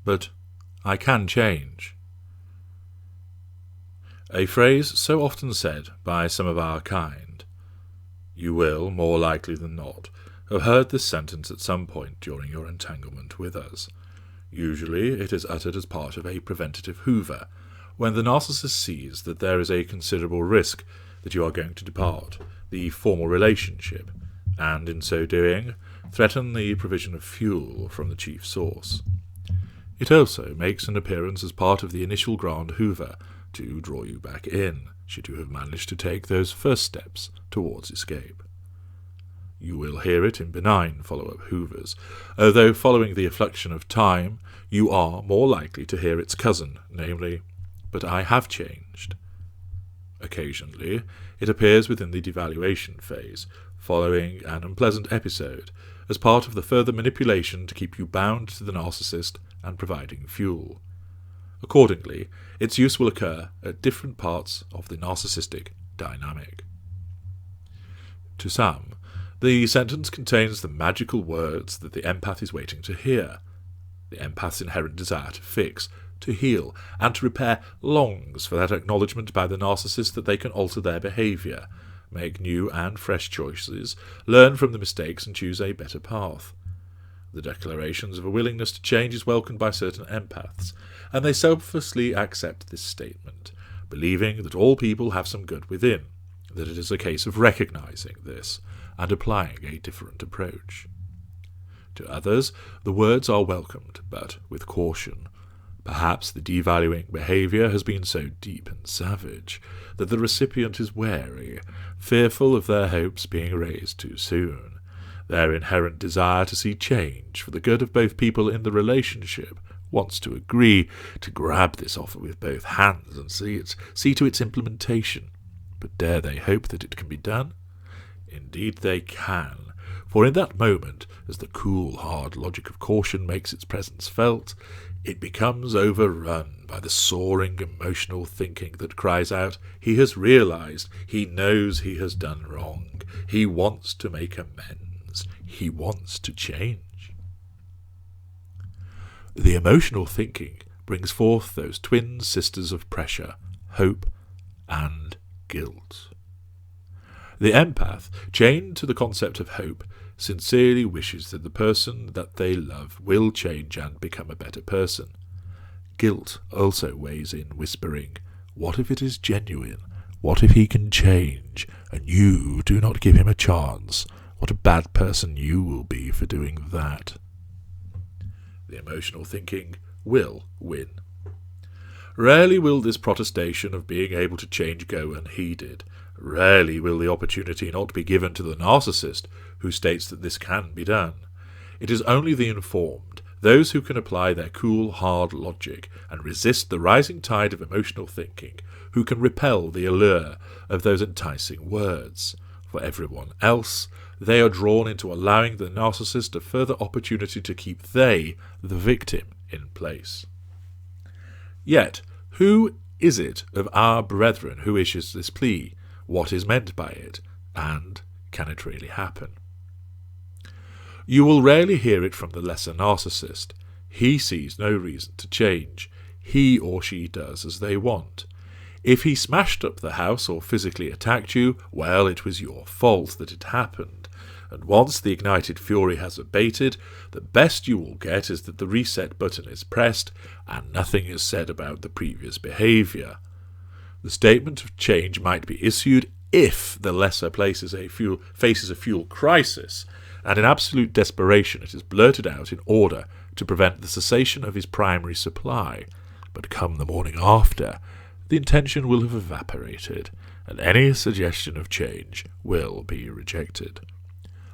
but I can change. A phrase so often said by some of our kind. You will, more likely than not, have heard this sentence at some point during your entanglement with us. Usually it is uttered as part of a preventative hoover, when the narcissist sees that there is a considerable risk that you are going to depart the formal relationship, and in so doing, threaten the provision of fuel from the chief source. It also makes an appearance as part of the initial grand hoover to draw you back in, should you have managed to take those first steps towards escape. You will hear it in benign follow-up hoovers, although following the effluxion of time, you are more likely to hear its cousin, namely, but I have changed. Occasionally, it appears within the devaluation phase, following an unpleasant episode, as part of the further manipulation to keep you bound to the narcissist and providing fuel. Accordingly, its use will occur at different parts of the narcissistic dynamic. To some, the sentence contains the magical words that the empath is waiting to hear. The empath's inherent desire to fix, to heal, and to repair longs for that acknowledgement by the narcissist that they can alter their behaviour, make new and fresh choices, learn from the mistakes and choose a better path. The declarations of a willingness to change is welcomed by certain empaths, and they selflessly accept this statement, believing that all people have some good within, that it is a case of recognizing this and applying a different approach. To others, the words are welcomed, but with caution. Perhaps the devaluing behaviour has been so deep and savage that the recipient is wary, fearful of their hopes being raised too soon. Their inherent desire to see change for the good of both people in the relationship wants to agree to grab this offer with both hands and see to its implementation. But dare they hope that it can be done? Indeed they can, for in that moment, as the cool, hard logic of caution makes its presence felt, it becomes overrun by the soaring emotional thinking that cries out, he has realized, he knows he has done wrong, he wants to make amends, he wants to change. The emotional thinking brings forth those twin sisters of pressure, hope and guilt. The empath, chained to the concept of hope, sincerely wishes that the person that they love will change and become a better person. Guilt also weighs in, whispering, what if it is genuine? What if he can change, and you do not give him a chance? What a bad person you will be for doing that. The emotional thinking will win. Rarely will this protestation of being able to change go unheeded. Rarely will the opportunity not be given to the narcissist, who states that this can be done. It is only the informed, those who can apply their cool, hard logic and resist the rising tide of emotional thinking, who can repel the allure of those enticing words. For everyone else, they are drawn into allowing the narcissist a further opportunity to keep they, the victim, in place. Yet, who is it of our brethren who issues this plea? What is meant by it? And can it really happen? You will rarely hear it from the lesser narcissist. He sees no reason to change. He or she does as they want. If he smashed up the house or physically attacked you, well, it was your fault that it happened. And once the ignited fury has abated, the best you will get is that the reset button is pressed and nothing is said about the previous behaviour. The statement of change might be issued if the lesser faces a fuel crisis, and in absolute desperation it is blurted out in order to prevent the cessation of his primary supply. But come the morning after, the intention will have evaporated, and any suggestion of change will be rejected.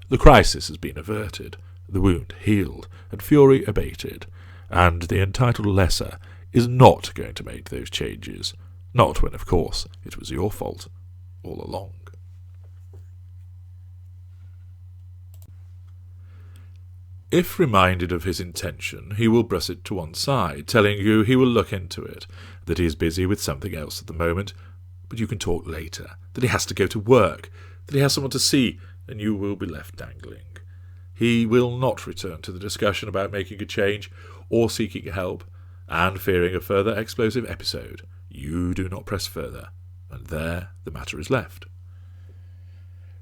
The crisis has been averted, the wound healed, and fury abated, and the entitled lesser is not going to make those changes, not when, of course, it was your fault all along. If reminded of his intention, he will brush it to one side, telling you he will look into it, that he is busy with something else at the moment, but you can talk later, that he has to go to work, that he has someone to see, and you will be left dangling. He will not return to the discussion about making a change or seeking help, and fearing a further explosive episode, you do not press further, and there the matter is left.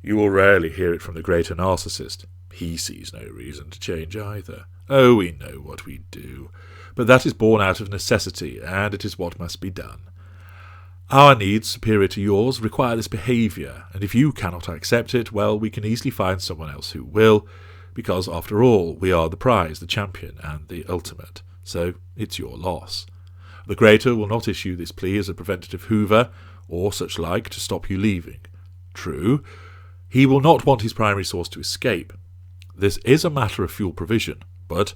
You will rarely hear it from the greater narcissist. He sees no reason to change either. Oh, we know what we do, but that is born out of necessity, and it is what must be done. Our needs, superior to yours, require this behaviour, and if you cannot accept it, well, we can easily find someone else who will, because, after all, we are the prize, the champion, and the ultimate. So it's your loss. The greater will not issue this plea as a preventative hoover, or such like, to stop you leaving. True, he will not want his primary source to escape. This is a matter of fuel provision, but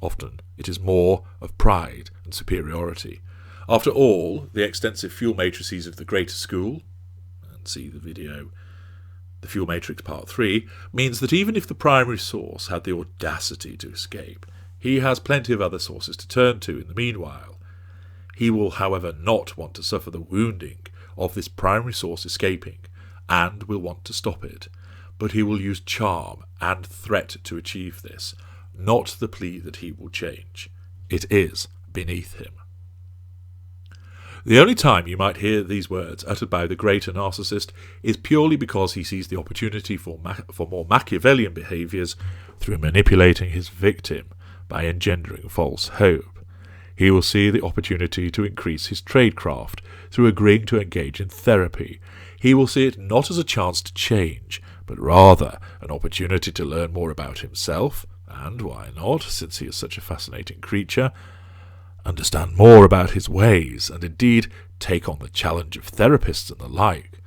often it is more of pride and superiority. After all, the extensive fuel matrices of the greater school, and see the video, The Fuel Matrix Part 3, means that even if the primary source had the audacity to escape, he has plenty of other sources to turn to in the meanwhile. He will, however, not want to suffer the wounding of this primary source escaping, and will want to stop it, but he will use charm and threat to achieve this, not the plea that he will change. It is beneath him. The only time you might hear these words uttered by the greater narcissist is purely because he sees the opportunity for more Machiavellian behaviours through manipulating his victim by engendering false hope. He will see the opportunity to increase his tradecraft through agreeing to engage in therapy. He will see it not as a chance to change, but rather an opportunity to learn more about himself, and why not, since he is such a fascinating creature, understand more about his ways, and indeed take on the challenge of therapists and the like.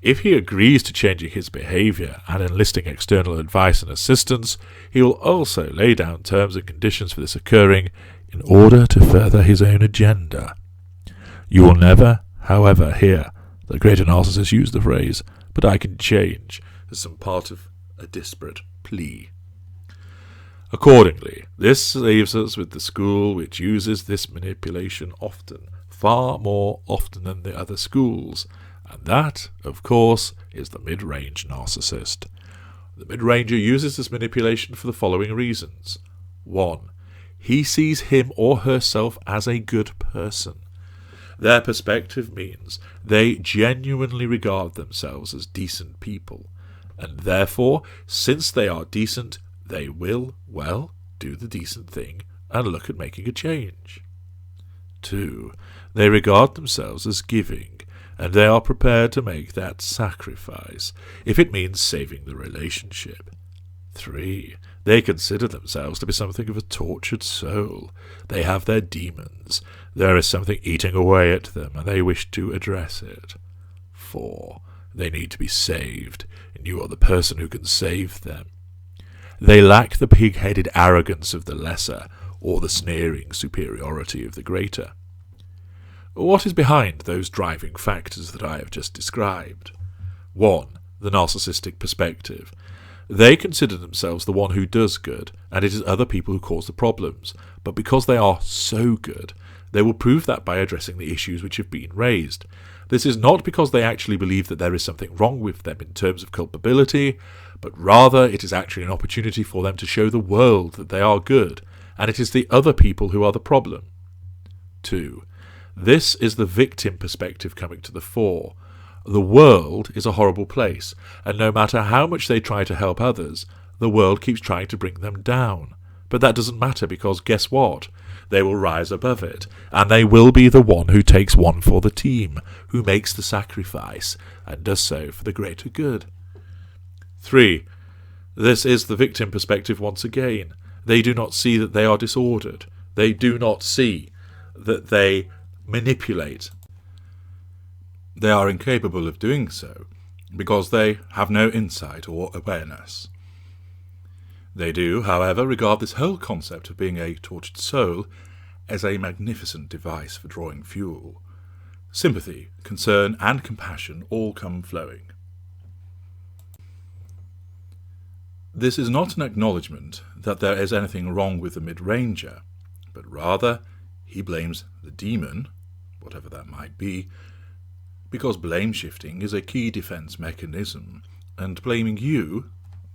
If he agrees to changing his behaviour and enlisting external advice and assistance, he will also lay down terms and conditions for this occurring in order to further his own agenda. You will never, however, hear the greater narcissist use the phrase, "but I can change," as some part of a disparate plea. Accordingly, this leaves us with the school which uses this manipulation often, far more often than the other schools, and that, of course, is the mid-range narcissist. The mid-ranger uses this manipulation for the following reasons. 1. He sees him or herself as a good person. Their perspective means they genuinely regard themselves as decent people, and therefore, since they are decent, they will, well, do the decent thing and look at making a change. 2. They regard themselves as giving, and they are prepared to make that sacrifice, if it means saving the relationship. 3. They consider themselves to be something of a tortured soul. They have their demons. There is something eating away at them, and they wish to address it. 4. They need to be saved, and you are the person who can save them. They lack the pig-headed arrogance of the lesser, or the sneering superiority of the greater. What is behind those driving factors that I have just described? 1. The narcissistic perspective. They consider themselves the one who does good, and it is other people who cause the problems, but because they are so good, they will prove that by addressing the issues which have been raised. This is not because they actually believe that there is something wrong with them in terms of culpability, but rather it is actually an opportunity for them to show the world that they are good, and it is the other people who are the problem. 2. This is the victim perspective coming to the fore. The world is a horrible place, and no matter how much they try to help others, the world keeps trying to bring them down. But that doesn't matter, because guess what? They will rise above it, and they will be the one who takes one for the team, who makes the sacrifice, and does so for the greater good. 3. This is the victim perspective once again. They do not see that they are disordered. They do not see that they manipulate. They are incapable of doing so, because they have no insight or awareness. They do, however, regard this whole concept of being a tortured soul as a magnificent device for drawing fuel. Sympathy, concern, and compassion all come flowing. This is not an acknowledgement that there is anything wrong with the mid-ranger, but rather he blames the demon, whatever that might be, because blame-shifting is a key defence mechanism, and blaming you,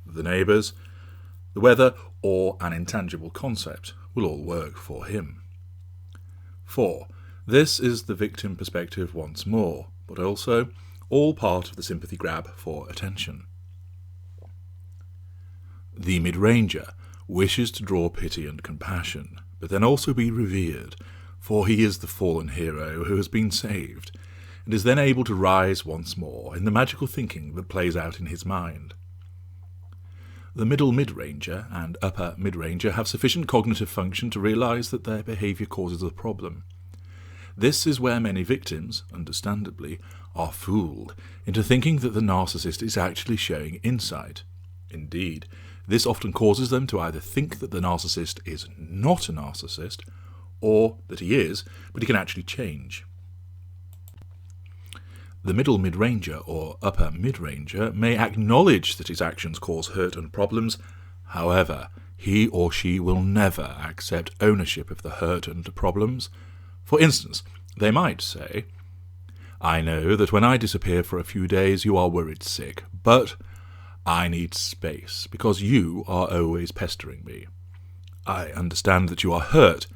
the neighbours, The weather or an intangible concept will all work for him. 4. This is the victim perspective once more, but also all part of the sympathy grab for attention. The mid-ranger wishes to draw pity and compassion, but then also be revered, for he is the fallen hero who has been saved, and is then able to rise once more in the magical thinking that plays out in his mind. The middle mid-ranger and upper mid-ranger have sufficient cognitive function to realise that their behaviour causes a problem. This is where many victims, understandably, are fooled into thinking that the narcissist is actually showing insight. Indeed, this often causes them to either think that the narcissist is not a narcissist, or that he is, but he can actually change. The middle mid-ranger or upper mid-ranger may acknowledge that his actions cause hurt and problems. However, he or she will never accept ownership of the hurt and problems. For instance, they might say, "I know that when I disappear for a few days you are worried sick, but I need space because you are always pestering me. I understand that you are hurt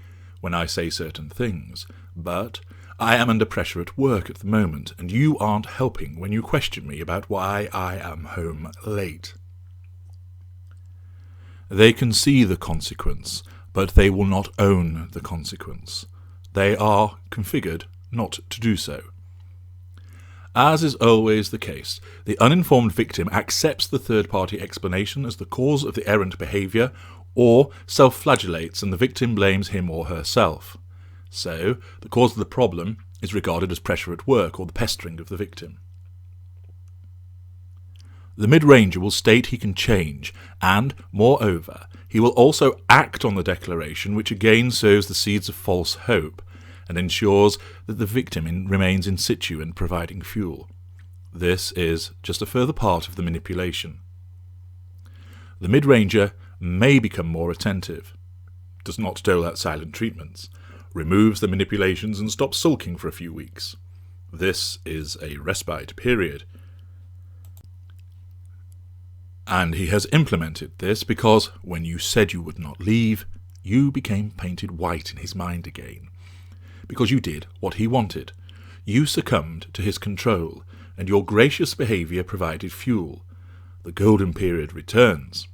when I say certain things, but I am under pressure at work at the moment, and you aren't helping when you question me about why I am home late." They can see the consequence, but they will not own the consequence. They are configured not to do so. As is always the case, the uninformed victim accepts the third-party explanation as the cause of the errant behaviour, or self-flagellates and the victim blames him or herself. So, the cause of the problem is regarded as pressure at work or the pestering of the victim. The mid-ranger will state he can change, and, moreover, he will also act on the declaration, which again sows the seeds of false hope, and ensures that the victim remains in situ and providing fuel. This is just a further part of the manipulation. The mid-ranger may become more attentive, does not dole out silent treatments, removes the manipulations and stops sulking for a few weeks. This is a respite period. And he has implemented this because when you said you would not leave, you became painted white in his mind again. Because you did what he wanted. You succumbed to his control, and your gracious behaviour provided fuel. The golden period returns.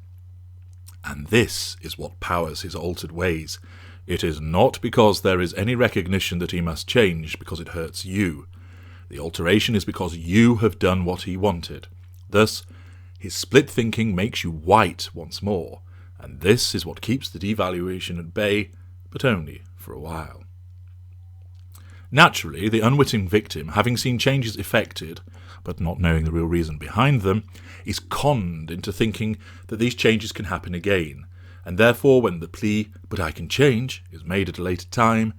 And this is what powers his altered ways. It is not because there is any recognition that he must change because it hurts you. The alteration is because you have done what he wanted. Thus, his split thinking makes you white once more, and this is what keeps the devaluation at bay, but only for a while. Naturally, the unwitting victim, having seen changes effected, but not knowing the real reason behind them, is conned into thinking that these changes can happen again, and therefore when the plea, "but I can change," is made at a later time,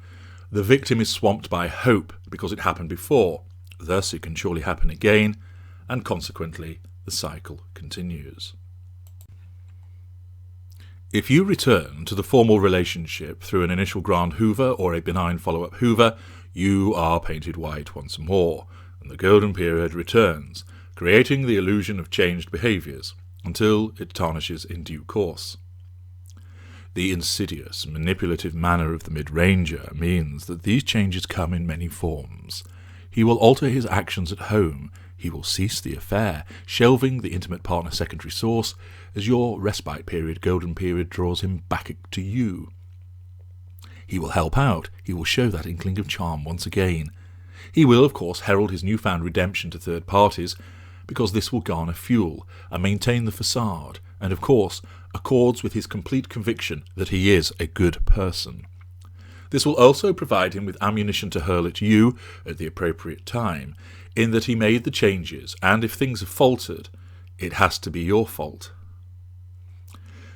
the victim is swamped by hope because it happened before, thus it can surely happen again, and consequently the cycle continues. If you return to the formal relationship through an initial grand hoover or a benign follow-up hoover, you are painted white once more, and the golden period returns, creating the illusion of changed behaviours, until it tarnishes in due course. The insidious, manipulative manner of the mid-ranger means that these changes come in many forms. He will alter his actions at home, he will cease the affair, shelving the intimate partner secondary source, as your respite period, golden period, draws him back to you. He will help out, he will show that inkling of charm once again. He will, of course, herald his newfound redemption to third parties, because this will garner fuel and maintain the facade, and of course accords with his complete conviction that he is a good person. This will also provide him with ammunition to hurl at you at the appropriate time, in that he made the changes, and if things have faltered, it has to be your fault.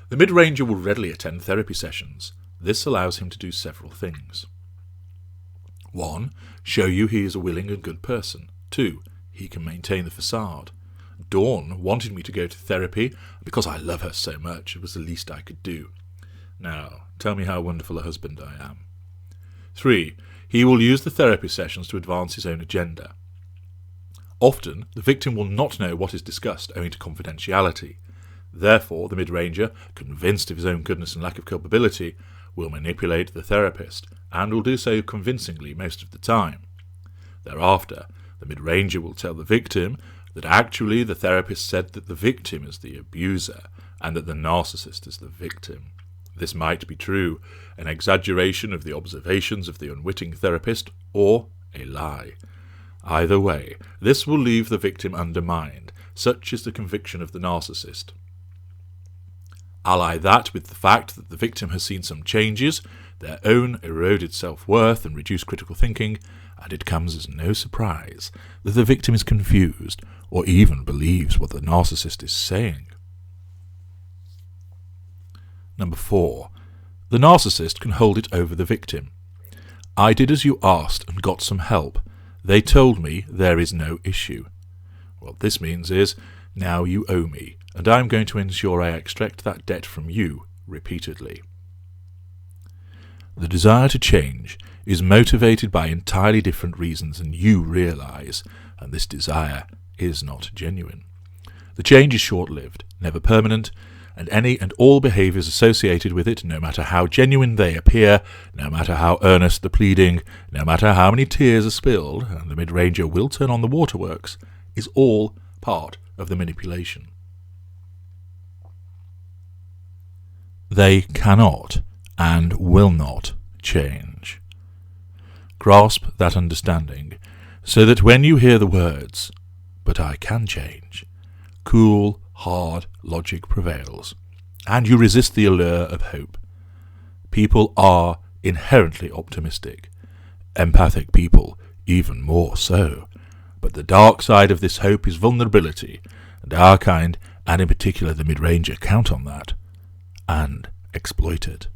The mid-ranger will readily attend therapy sessions. This allows him to do several things. 1. Show you he is a willing and good person. 2. He can maintain the facade. Dawn wanted me to go to therapy because I love her so much. It was the least I could do. Now, tell me how wonderful a husband I am. 3. He will use the therapy sessions to advance his own agenda. Often, the victim will not know what is discussed owing to confidentiality. Therefore, the mid-ranger, convinced of his own goodness and lack of culpability, will manipulate the therapist, and will do so convincingly most of the time. Thereafter, the mid-ranger will tell the victim that actually the therapist said that the victim is the abuser, and that the narcissist is the victim. This might be true, an exaggeration of the observations of the unwitting therapist, or a lie. Either way, this will leave the victim undermined. Such is the conviction of the narcissist. Ally that with the fact that the victim has seen some changes, their own eroded self-worth and reduced critical thinking, and it comes as no surprise that the victim is confused or even believes what the narcissist is saying. Number 4. The narcissist can hold it over the victim. I did as you asked and got some help. They told me there is no issue. What this means is, now you owe me, and I'm going to ensure I extract that debt from you repeatedly. The desire to change is motivated by entirely different reasons than you realise, and this desire is not genuine. The change is short-lived, never permanent, and any and all behaviours associated with it, no matter how genuine they appear, no matter how earnest the pleading, no matter how many tears are spilled, and the mid-ranger will turn on the waterworks, is all part of the manipulation. They cannot and will not change. Grasp that understanding, so that when you hear the words, "But I can change," cool, hard logic prevails, and you resist the allure of hope. People are inherently optimistic, empathic people even more so, but the dark side of this hope is vulnerability, and our kind, and in particular the mid-ranger, count on that, and exploit it.